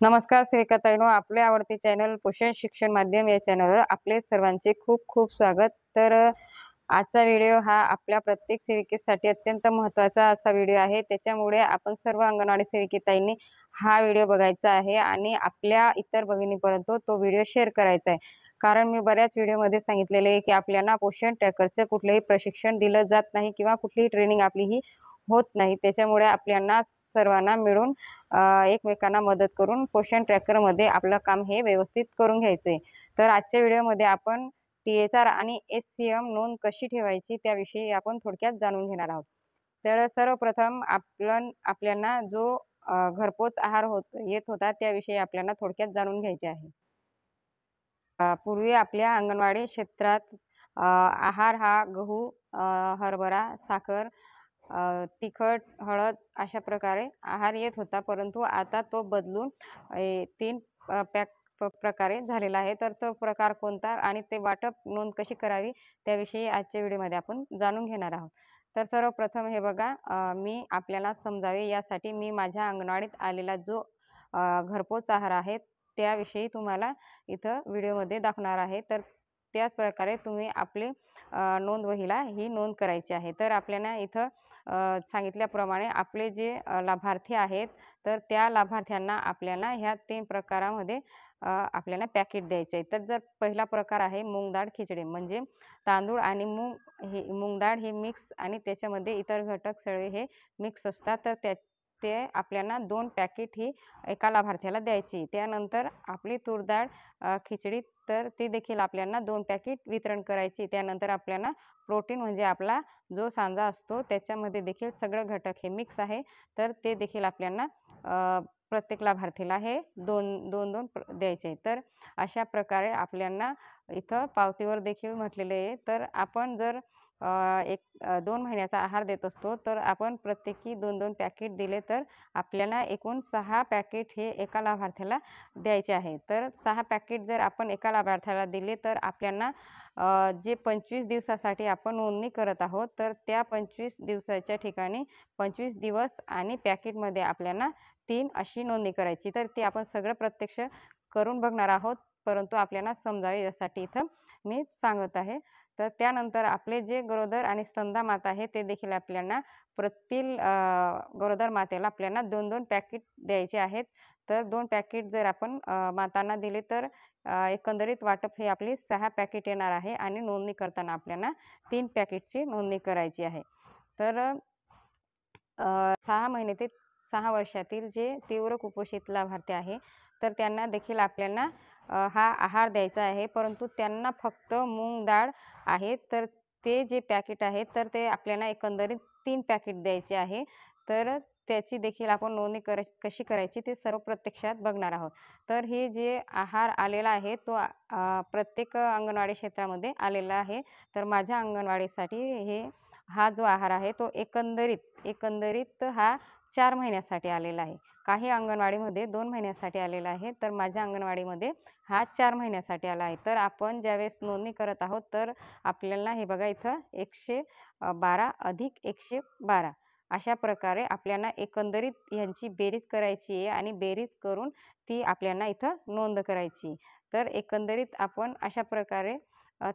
नमस्कार सेविकाताईंनो, आपले आवडते चॅनल पोषण शिक्षण माध्यम या चॅनलवर आपले सर्वांचे खूप खूप स्वागत। तर आजचा व्हिडिओ हा आपल्या प्रत्येक सेविकेसाठी अत्यंत महत्त्वाचा असा व्हिडिओ आहे। त्याच्यामुळे आपण सर्व अंगणवाडी सेविकाताईंनी हा व्हिडिओ बघायचा आहे आणि आपल्या इतर भगिनींपर्यंत तो व्हिडिओ शेअर करायचा आहे। कारण मी बऱ्याच व्हिडिओमध्ये सांगितलेले आहे की आपल्याला पोषण ट्रॅकरचे कुठलेही प्रशिक्षण दिलं जात नाही किंवा कुठलीही ट्रेनिंग आपली ही होत नाही। त्याच्यामुळे आपल्याला सर्वांना मिळून एकमेकांना मदत करून पोषण ट्रॅकरमध्ये आपलं काम हे व्यवस्थित करून घ्यायचे। तर आजच्या व्हिडिओमध्ये आपण THR आणि SCM नोंद कशी ठेवायची त्याविषयी आपण थोडक्यात जाणून घेणार आहोत। तर सर्वप्रथम आपल्याला जो घरपोच आहार येत होता त्याविषयी आपल्याला थोडक्यात जाणून घ्यायचे आहे। पूर्वी आपल्या अंगणवाडी क्षेत्रात आहार हा गहू, हरभरा, साखर, तिखट, हळद अशा प्रकारे आहार येत होता। परंतु आता तो बदलून 3 प्रकारे झालेला आहे। तर तो प्रकार कोणता आणि ते वाटप नोंद कशी करावी त्याविषयी आजच्या व्हिडिओमध्ये आपण जाणून घेणार आहोत। तर सर्वप्रथम हे बघा, मी आपल्याला समजावे यासाठी मी माझ्या अंगणवाडीत आलेला जो घरपोच आहार आहे त्याविषयी तुम्हाला इथं व्हिडिओमध्ये दाखवणार आहे। तर त्याच प्रकारे तुम्ही आपली नोंदवहीला ही नोंद करायची आहे। तर आपल्याला इथं सांगितल्याप्रमाणे आपले जे लाभार्थी आहेत तर त्या लाभार्थ्यांना आपल्याला ह्या 3 प्रकारामध्ये आपल्याला पॅकेट द्यायचे आहे। तर जर पहिला प्रकार आहे मूग डाळ खिचडी, म्हणजे तांदूळ आणि मूग डाळ हे मिक्स आणि त्याच्यामध्ये इतर घटक सगळे हे मिक्स असतात। तर ते आपल्याला 2 पॅकेट ही एका लाभार्थ्याला द्यायची। त्यानंतर आपली तूर डाळ खिचडी, तर ती देखील आपल्याला 2 पॅकेट वितरण करायची। त्यानंतर आपल्याला प्रोटीन म्हणजे आपला जो सांजा असतो त्याच्यामध्ये देखील सगळे घटक हे मिक्स आहे, तर ते देखील आपल्याला प्रत्येक लाभार्थीला हे 2-2 द्यायचे आहे। तर अशा प्रकारे आपल्याला इथं पावतीवर देखील म्हटलेले आहे। तर आपण जर 2 महिन्याचा आहार देत असतो तर आपण प्रत्येकी 2-2 पॅकेट दिले तर आपल्याला एकूण 6 पॅकेट हे एका लाभार्थ्याला द्यायचे आहे। तर 6 पॅकेट जर आपण एका लाभार्थ्याला दिले तर आपल्याला जे 25 दिवसासाठी आपण नोंदणी करत आहोत तर त्या 25 दिवसाच्या ठिकाणी 25 दिवस आणि पॅकेटमध्ये आपल्याला 3 अशी नोंदणी करायची। तर ती आपण सगळं प्रत्यक्ष करून बघणार आहोत, परंतु आपल्याला समजावे यासाठी इथं मी सांगत आहे। तर त्यानंतर आपले जे गरोदर आणि स्तनदा माता आहे ते देखील आपल्याला प्रत्येक गरोदर मातेला आपल्याला 2-2 पॅकेट द्यायचे आहेत। तर 2 पॅकेट जर आपण मातांना दिले तर एकंदरीत वाटप हे आपली 6 पॅकेट येणार आहे आणि नोंदणी करताना आपल्याला 3 पॅकेटची नोंदणी करायची आहे। तर 6 महिने ते 6 वर्षातील जे तीव्र कुपोषित लाभार्थी आहे तर त्यांना देखील आपल्याला हा आहार द्यायचा आहे, परंतु त्यांना फक्त मूग डाळ आहे। तर ते जे पॅकेट आहे तर ते आपल्याला एकंदरीत 3 पॅकेट द्यायचे आहे। तर त्याची देखील आपण नोंदणी कशी करायची ते सर्व प्रत्यक्षात बघणार आहोत। तर हे जे आहार आलेला आहे तो प्रत्येक अंगणवाडी क्षेत्रामध्ये आलेला आहे। तर माझ्या अंगणवाडीसाठी हा जो आहार आहे तो एकंदरीत हा 4 महिन्यासाठी आलेला आहे। काही अंगणवाडीमध्ये 2 महिन्यासाठी आलेला आहे, तर माझ्या अंगणवाडीमध्ये हा 4 महिन्यासाठी आला आहे। तर आपण ज्यावेळेस नोंदणी करत आहोत तर आपल्याला हे बघा इथं 112 अधिक 112 अशा प्रकारे आपल्याला एकंदरीत यांची बेरीज करायची आहे आणि बेरीज करून ती आपल्याला इथं नोंद करायची। तर एकंदरीत आपण अशा प्रकारे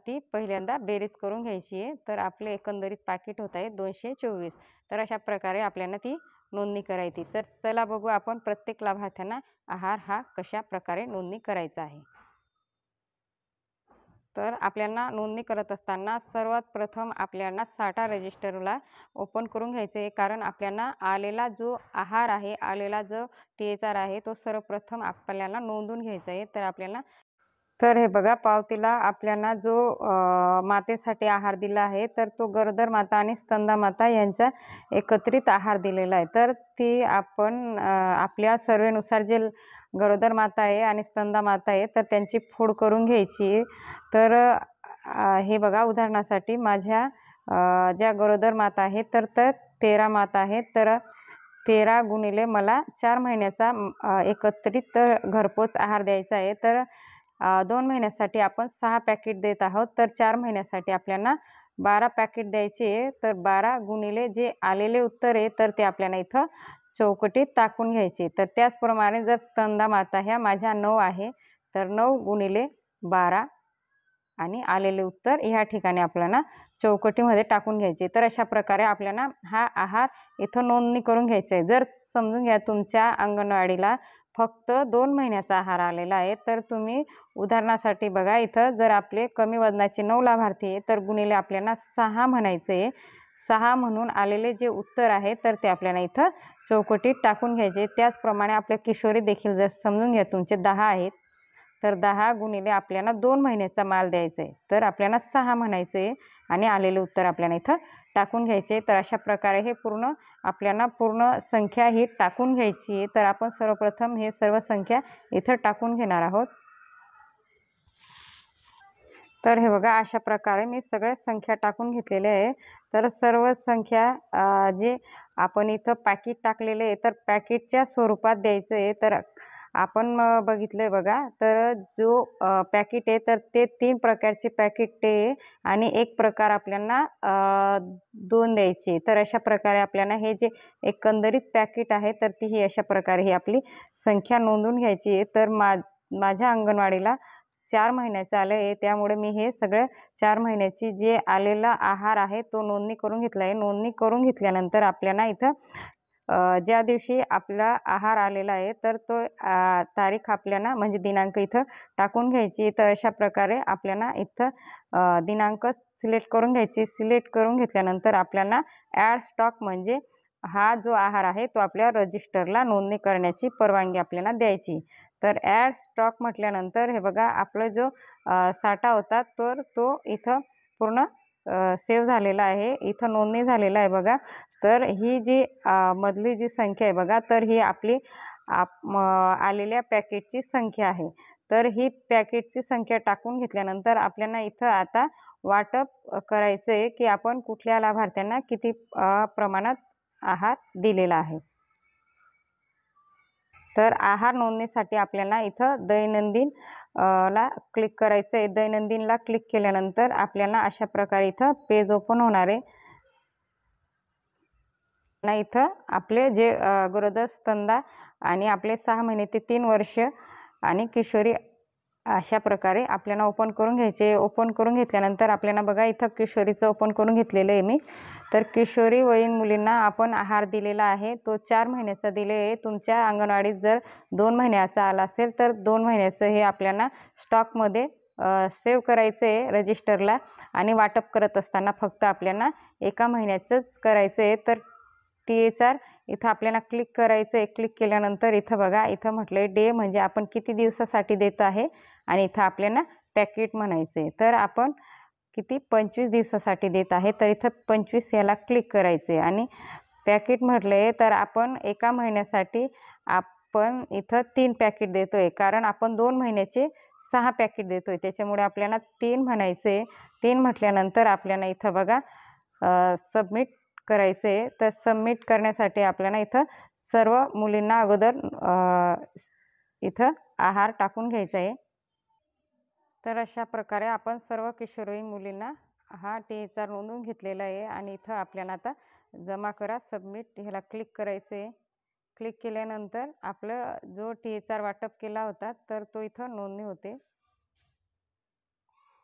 ती पहिल्यांदा बेरीज करून घ्यायची आहे। तर आपले एकंदरीत पॅकेट होत आहे 224। तर अशा प्रकारे आपल्याला ती नोंदणी करायची। तर चला बघू आपण प्रत्येक लाभार्थ्यांना आहार हा कशा प्रकारे नोंदणी करायचा आहे। तर आपल्याला नोंदणी करत असताना सर्वात प्रथम आपल्याला साठा रजिस्टरला ओपन करून घ्यायचं आहे, कारण आपल्याला आलेला जो आहार आहे, आलेला जो THR आहे तो सर्वप्रथम आपल्याला नोंदून घ्यायचा आहे। तर हे बघा, पावतीला आपल्याला जो मातेसाठी आहार दिला आहे तर तो गरोदर माता आणि स्तनदा माता यांचा एकत्रित आहार दिलेला आहे। तर ती आपण आपल्या सर्वेनुसार जे गरोदर माता आहे आणि स्तनदा माता आहे तर त्यांची फोड करून घ्यायची। तर हे बघा, उदाहरणासाठी माझ्या ज्या गरोदर माता आहेत तर 13 माता आहेत। तर 13 गुणिले मला 4 महिन्याचा एकत्रित घरपोच आहार द्यायचा आहे। तर 2 महिन्यासाठी आपण 6 पॅकेट देत आहोत, तर 4 महिन्यासाठी आपल्याला 12 पॅकेट द्यायचे आहे। तर 12 गुणिले जे आलेले उत्तर आहे तर ते आपल्याला इथं चौकटीत टाकून घ्यायचे. तर त्याचप्रमाणे जर स्तनदा माता ह्या माझ्या 9 आहे, तर 9 गुणिले 12 आणि आलेले उत्तर ह्या ठिकाणी आपल्याला चौकटीमध्ये टाकून घ्यायचे. तर अशा प्रकारे आपल्याला हा आहार इथं नोंदणी करून घ्यायचा आहे. जर समजून घ्या तुमच्या अंगणवाडीला फक्त 2 महिन्याचा आहार आलेला आहे, तर तुम्ही उदाहरणासाठी बघा इथं जर आपले कमी वजनाचे 9 लाभार्थी आहे, तर गुणिले आपल्याला 6 म्हणायचं आहे. 6 म्हणून आलेले जे उत्तर आहे, तर ते आपल्याला इथं चौकटीत टाकून घ्यायचे. त्याचप्रमाणे आपल्या किशोरी देखील जर समजून घ्या तुमचे 10 आहेत, तर 10 गुणिले आपल्याला 2 महिन्याचा माल द्यायचा आहे. तर आपल्याला 6 म्हणायचं आहे आणि आलेले उत्तर आपल्याला इथं टाकून घ्यायचे. तर अशा प्रकारे हे आपल्याला पूर्ण संख्या ही टाकून घ्यायची आहे. तर आपण सर्वप्रथम हे सर्व संख्या इथं टाकून घेणार आहोत. तर हे बघा अशा प्रकारे मी सगळ्या संख्या टाकून घेतलेल्या आहे. तर सर्व संख्या जे आपण इथं पॅकेट टाकलेले आहे, तर पॅकेटच्या स्वरूपात द्यायचं आहे. तर आपण बघितलंय बघा, तर जो पॅकेट आहे, तर ते 3 प्रकारचे पॅकेट आहे आणि एक प्रकार आपल्याला 2 द्यायचे. तर अशा प्रकारे आपल्याला हे जे एकंदरीत पॅकेट आहे, तर ती ही अशा प्रकारे ही आपली संख्या नोंदवून घ्यायची आहे. तर माझ्या अंगणवाडीला 4 महिन्याचं आलं आहे, त्यामुळे मी हे सगळं 4 महिन्याची जे आलेला आहार आहे, तो नोंदणी करून घेतला आहे. नोंदणी करून घेतल्यानंतर आपल्याला इथं ज्या दिवशी आपला आहार आलेला आहे, तर तो तारीख आपल्याला म्हणजे दिनांक इथं टाकून घ्यायची. तर अशा प्रकारे आपल्याला इथं दिनांक सिलेक्ट करून घ्यायची. सिलेक्ट करून घेतल्यानंतर आपल्याला ॲड स्टॉक म्हणजे हा जो आहार आहे, तो आपल्या रजिस्टरला नोंदणी करण्याची परवानगी आपल्याला द्यायची. तर ॲड स्टॉक म्हटल्यानंतर हे बघा आपला जो साठा होता, तर तो इथं पूर्ण सेव्ह झालेला आहे. इथं नोंदणी झालेला आहे बघा. तर ही जी मधली जी संख्या आहे बघा, तर ही आपली आलेल्या पॅकेटची संख्या आहे. तर ही पॅकेटची संख्या टाकून घेतल्यानंतर आपल्याला इथं आता वाटप करायचं आहे, की आपण कुठल्या लाभार्थ्यांना किती प्रमाणात आहार दिलेला आहे. तर आहार नोंदणीसाठी आपल्याला इथं दैनंदिन ला क्लिक करायचं आहे. दैनंदिनला क्लिक केल्यानंतर आपल्याला अशा प्रकारे इथं पेज ओपन होणार आहे. इथं आपले जे गरोदर स्तनदा आणि आपले 6 महिने ते 3 वर्ष आणि किशोरी अशा प्रकारे आपल्याला ओपन करून घ्यायचे. ओपन करून घेतल्यानंतर आपल्याला बघा इथं किशोरीचं ओपन करून घेतलेलं आहे मी. तर किशोरी वयीन मुलींना आपण आहार दिलेला आहे, तो 4 महिन्याचा दिले आहे. तुमच्या अंगणवाडीत जर 2 महिन्याचा आला असेल, तर 2 महिन्याचं हे आपल्याला स्टॉकमध्ये सेव्ह करायचं आहे रजिस्टरला आणि वाटप करत असताना फक्त आपल्याला 1 महिन्याचंच करायचं आहे. तर THR इथं आपल्याला क्लिक करायचं आहे. क्लिक केल्यानंतर इथं बघा, इथं म्हटलं आहे डे म्हणजे आपण किती दिवसासाठी देत आहे आणि इथं आपल्याला पॅकेट म्हणायचं आहे. तर आपण किती 25 दिवसासाठी देत आहे, तर इथं 25 याला क्लिक करायचं आहे आणि पॅकेट म्हटलं आहे, तर आपण 1 महिन्यासाठी आपण इथं 3 पॅकेट देतो आहे. कारण आपण 2 महिन्याचे 6 पॅकेट देतो आहे. त्याच्यामुळे आपल्याला 3 म्हणायचं आहे. 3 म्हटल्यानंतर आपल्याला इथं बघा सबमिट करायचं आहे. तर सबमिट करण्यासाठी आपल्याला इथं सर्व मुलींना अगोदर इथं आहार टाकून घ्यायचा आहे. तर अशा प्रकारे आपण सर्व किशोरवयीन मुलींना हा THR नोंदवून घेतलेला आहे आणि इथं आपल्याला आता जमा करा, सबमिट ह्याला क्लिक करायचं आहे. क्लिक केल्यानंतर आपलं जो THR वाटप केला होता, तर तो इथं नोंदणी होते.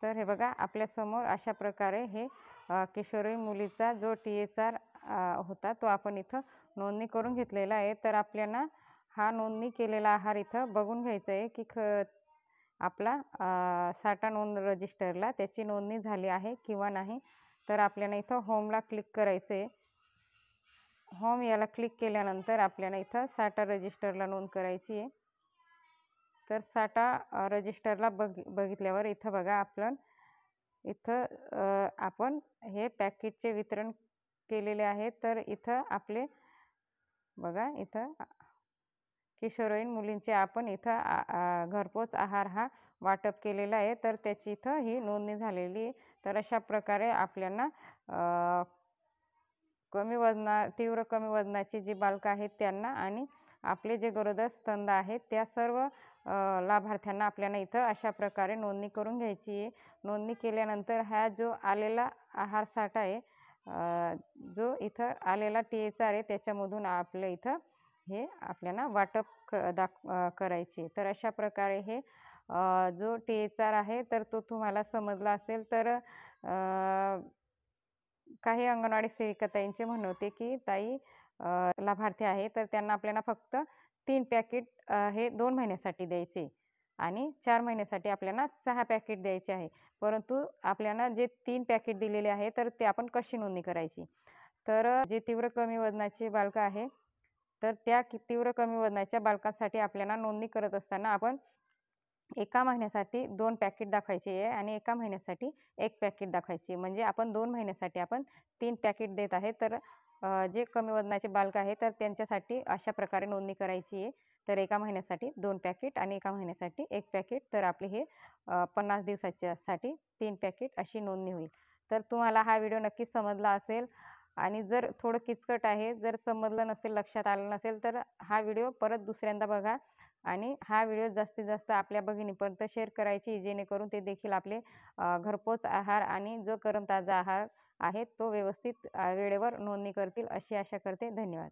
तर हे बघा आपल्यासमोर अशा प्रकारे हे किशोरवयीन मुलीचा जो THR होता, तो आपण इथं नोंदणी करून घेतलेला आहे. तर आपल्याला हा नोंदणी केलेला आहार इथं बघून घ्यायचा आहे, की आपला साठा नोंद रजिस्टरला त्याची नोंदणी झाली आहे किंवा नाही. तर आपल्याला इथं होमला क्लिक करायचं आहे. होम याला क्लिक केल्यानंतर आपल्याला इथं साठा रजिस्टरला नोंद करायची आहे. तर साठा रजिस्टरला बघितल्यावर इथं बघा इथं आपण हे पॅकेटचे वितरण केलेले आहे. तर इथं आपले बघा इथं किशोरवयीन मुलींचे आपण इथं घरपोच आहार हा वाटप केलेला आहे. तर त्याची इथं ही नोंदणी झालेली आहे. तर अशा प्रकारे आपल्याला तीव्र कमी वजनाची जी बालकं आहेत त्यांना आणि आपले जे गरोदर स्तनदा आहेत त्या सर्व लाभार्थ्यांना आपल्याला इथं अशा प्रकारे नोंदणी करून घ्यायची आहे. नोंदणी केल्यानंतर हा जो आलेला आहार साठा आहे, जो इथं आलेला THR आहे, त्याच्यामधून आपलं इथं हे आपल्याला वाटप करायची. तर अशा प्रकारे हे जो टीएचआर आहे तर तो तुम्हाला समजला असेल तर काही अंगणवाडी सेविकाताईंचे म्हणणं होते, की ताई लाभार्थी आहे तर त्यांना आपल्याला फक्त 3 पॅकेट हे 2 महिन्यासाठी द्यायचे आणि 4 महिन्यासाठी आपल्याला 6 पॅकेट द्यायचे आहे. परंतु आपल्याला जे 3 पॅकेट दिलेले आहे तर ते आपण कशी नोंदणी करायची? तर जे तीव्र कमी वजनाची बालकं आहे, तर त्या तीव्र कमी वजनाच्या बालकांसाठी आपल्याला नोंदणी करत असताना आपण एका महिन्यासाठी 2 पॅकेट दाखवायची आहे आणि एका महिन्यासाठी 1 पॅकेट दाखवायची आहे. म्हणजे आपण 2 महिन्यासाठी आपण 3 पॅकेट देत आहे. तर जे कमी वजनाचे बालकं आहे, तर त्यांच्यासाठी अशा प्रकारे नोंदणी करायची आहे. तर एका महिन्यासाठी 2 पॅकेट आणि एका महिन्यासाठी 1 पॅकेट. तर आपले हे 50 दिवसाच्यासाठी 3 पॅकेट अशी नोंदणी होईल. तर तुम्हाला हा व्हिडिओ नक्कीच समजला असेल आणि जर थोडं किचकट आहे, जर समजलं नसेल, लक्षात आलं नसेल, तर हा व्हिडिओ परत दुसऱ्यांदा बघा आणि हा व्हिडिओ जास्तीत जास्त आपल्या भगिनीपर्यंत शेअर करायची, जेणेकरून ते देखील आपले घरपोच आहार आणि जो गरम ताजा आहार आहे, तो व्यवस्थित वेळेवर नोंदणी करतील, अशी आशा करते. धन्यवाद.